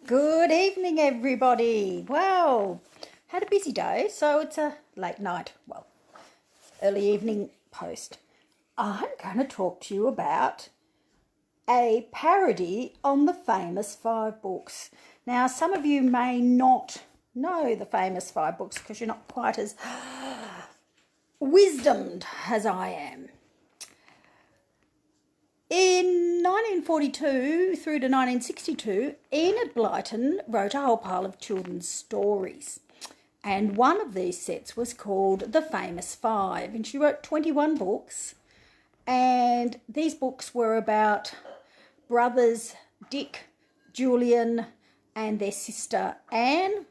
Good evening, everybody. Wow, had a busy day, so it's a late night, early evening post. I'm going to talk to you about a parody on the famous five books. Now, some of you may not know the famous five books because you're not quite as wisdomed as I am. In 1942 through to 1962, Enid Blyton wrote a whole pile of children's stories. And one of these sets was called The Famous Five. And she wrote 21 books. And these books were about brothers Dick, Julian, and their sister Anne,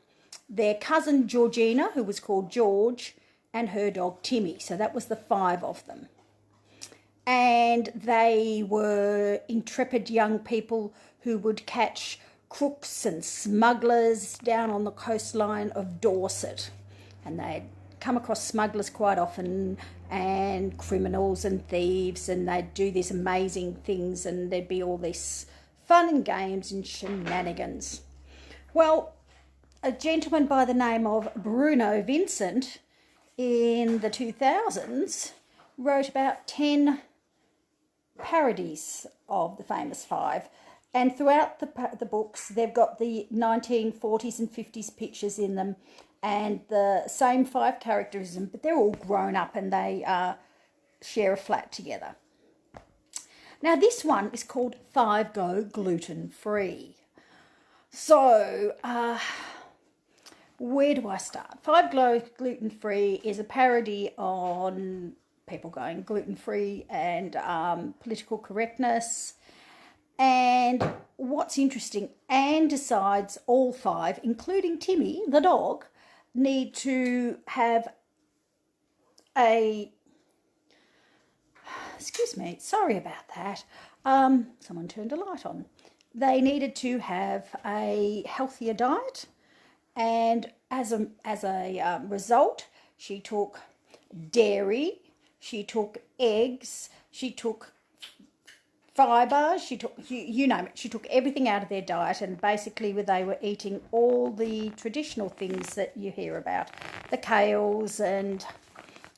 their cousin Georgina, who was called George, and her dog Timmy. So that was the five of them. And they were intrepid young people who would catch crooks and smugglers down on the coastline of Dorset. And they'd come across smugglers quite often and criminals and thieves, and they'd do these amazing things, and there'd be all this fun and games and shenanigans. Well, a gentleman by the name of Bruno Vincent in the 2000s wrote about 10 parodies of the famous five, and throughout the books they've got the 1940s and 50s pictures in them and the same five characters, but they're all grown up and they share a flat together. Now this one is called Five Go Gluten Free. So where do I start? Five Go Gluten Free is a parody on people going gluten-free and political correctness. And what's interesting, Anne decides all five, including Timmy, the dog, need to have excuse me, sorry about that. Someone turned a light on. They needed to have a healthier diet, and as a result, she took dairy, she took eggs, she took fibre, she took, you name it, she took everything out of their diet, and basically they were eating all the traditional things that you hear about, the kales and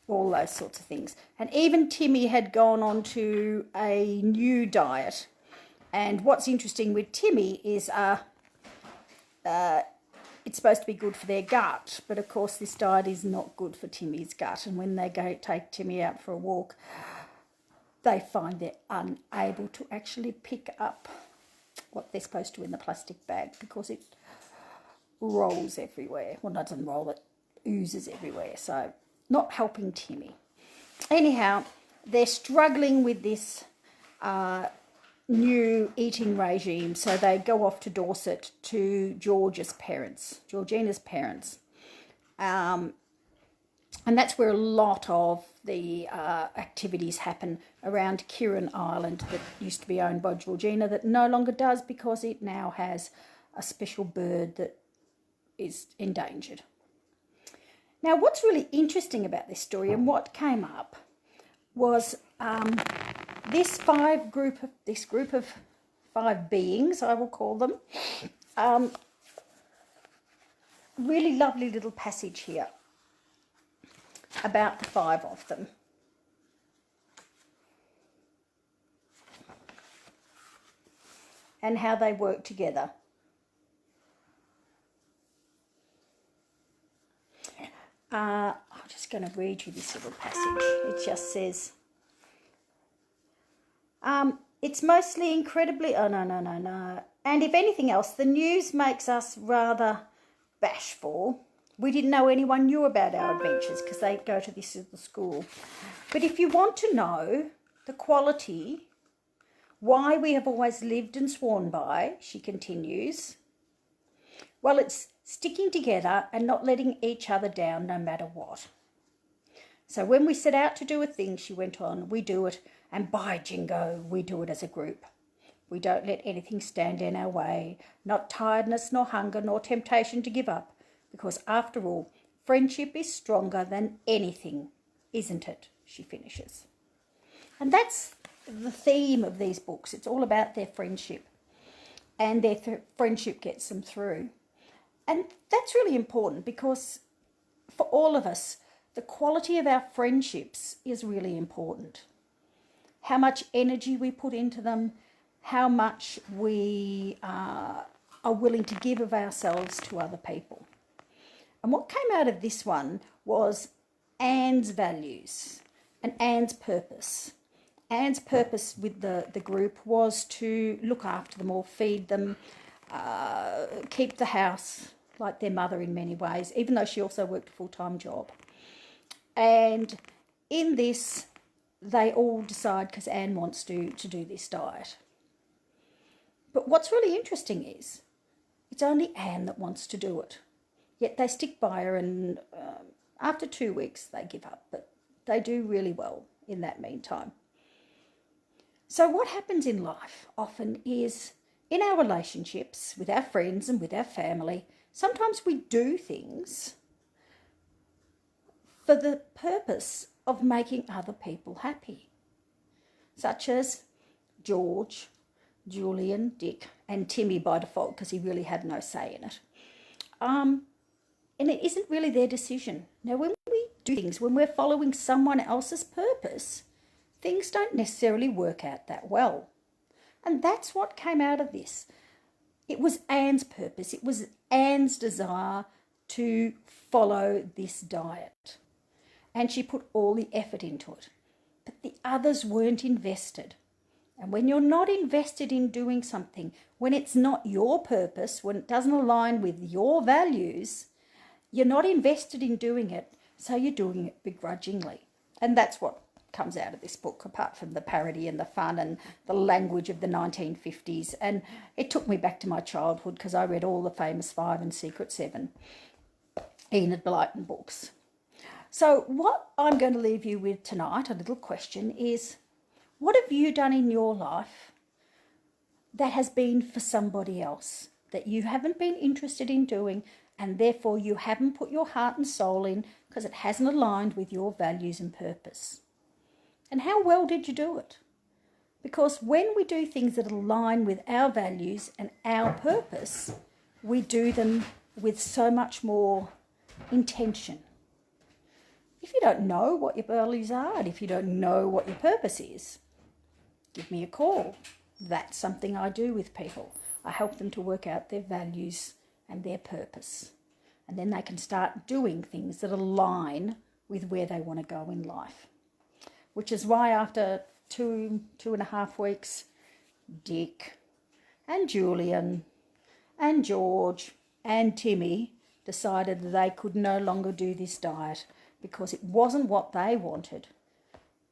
all those sorts of things. And even Timmy had gone on to a new diet. And what's interesting with Timmy is it's supposed to be good for their gut, but of course this diet is not good for Timmy's gut, and when they go take Timmy out for a walk, they find they're unable to actually pick up what they're supposed to in the plastic bag because it rolls everywhere. Well, it doesn't roll, it oozes everywhere, so not helping Timmy. Anyhow, they're struggling with this new eating regime, so they go off to Dorset to Georgina's parents, and that's where a lot of the activities happen around Kieran Island that used to be owned by Georgina, that no longer does because it now has a special bird that is endangered. Now, what's really interesting about this story and what came up was this group of five beings, I will call them, really lovely little passage here about the five of them. And how they work together. I'm just going to read you this little passage. It just says, it's mostly incredibly, and if anything else, the news makes us rather bashful. We didn't know anyone knew about our adventures because they go to this little school. But if you want to know the quality, why we have always lived and sworn by, she continues, well, it's sticking together and not letting each other down no matter what. So when we set out to do a thing, she went on, we do it, and by jingo, we do it as a group. We don't let anything stand in our way, not tiredness, nor hunger, nor temptation to give up, because after all, friendship is stronger than anything, isn't it? She finishes. And that's the theme of these books. It's all about their friendship. and their friendship gets them through. And that's really important because for all of us, the quality of our friendships is really important. How much energy we put into them, how much we are willing to give of ourselves to other people. And what came out of this one was Anne's values and Anne's purpose. Anne's purpose with the group was to look after them all, feed them, keep the house like their mother in many ways, even though she also worked a full-time job. And in this, they all decide, because Anne wants to do this diet. But what's really interesting is it's only Anne that wants to do it. Yet they stick by her, and after 2 weeks they give up. But they do really well in that meantime. So what happens in life often is in our relationships with our friends and with our family, sometimes we do things for the purpose of making other people happy, such as George, Julian, Dick, and Timmy by default, because he really had no say in it. And it isn't really their decision. Now, when we do things, when we're following someone else's purpose, things don't necessarily work out that well. And that's what came out of this. It was Anne's purpose. It was Anne's desire to follow this diet. And she put all the effort into it. But the others weren't invested. And when you're not invested in doing something, when it's not your purpose, when it doesn't align with your values, you're not invested in doing it, so you're doing it begrudgingly. And that's what comes out of this book, apart from the parody and the fun and the language of the 1950s. And it took me back to my childhood because I read all the Famous Five and Secret Seven Enid Blyton books. So what I'm going to leave you with tonight, a little question, is what have you done in your life that has been for somebody else, that you haven't been interested in doing, and therefore you haven't put your heart and soul in because it hasn't aligned with your values and purpose? And how well did you do it? Because when we do things that align with our values and our purpose, we do them with so much more intention. If you don't know what your values are, and if you don't know what your purpose is, give me a call. That's something I do with people. I help them to work out their values and their purpose. And then they can start doing things that align with where they want to go in life. Which is why after 2.5 weeks, Dick and Julian and George and Timmy decided that they could no longer do this diet because it wasn't what they wanted.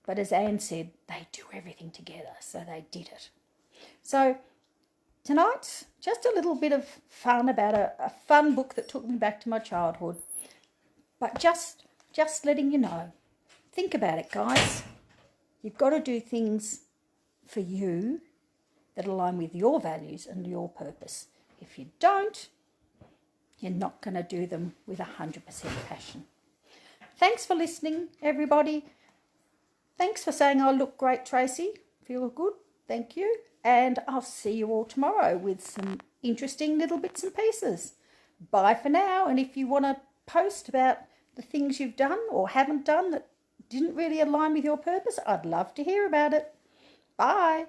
But as Anne said, they do everything together, so they did it. So tonight, just a little bit of fun about a fun book that took me back to my childhood. But just letting you know, think about it, guys. You've got to do things for you that align with your values and your purpose. If you don't, you're not going to do them with 100% passion. Thanks for listening, everybody. Thanks for saying I look great, Tracy. Feel good. Thank you. And I'll see you all tomorrow with some interesting little bits and pieces. Bye for now. And if you want to post about the things you've done or haven't done that didn't really align with your purpose, I'd love to hear about it. Bye.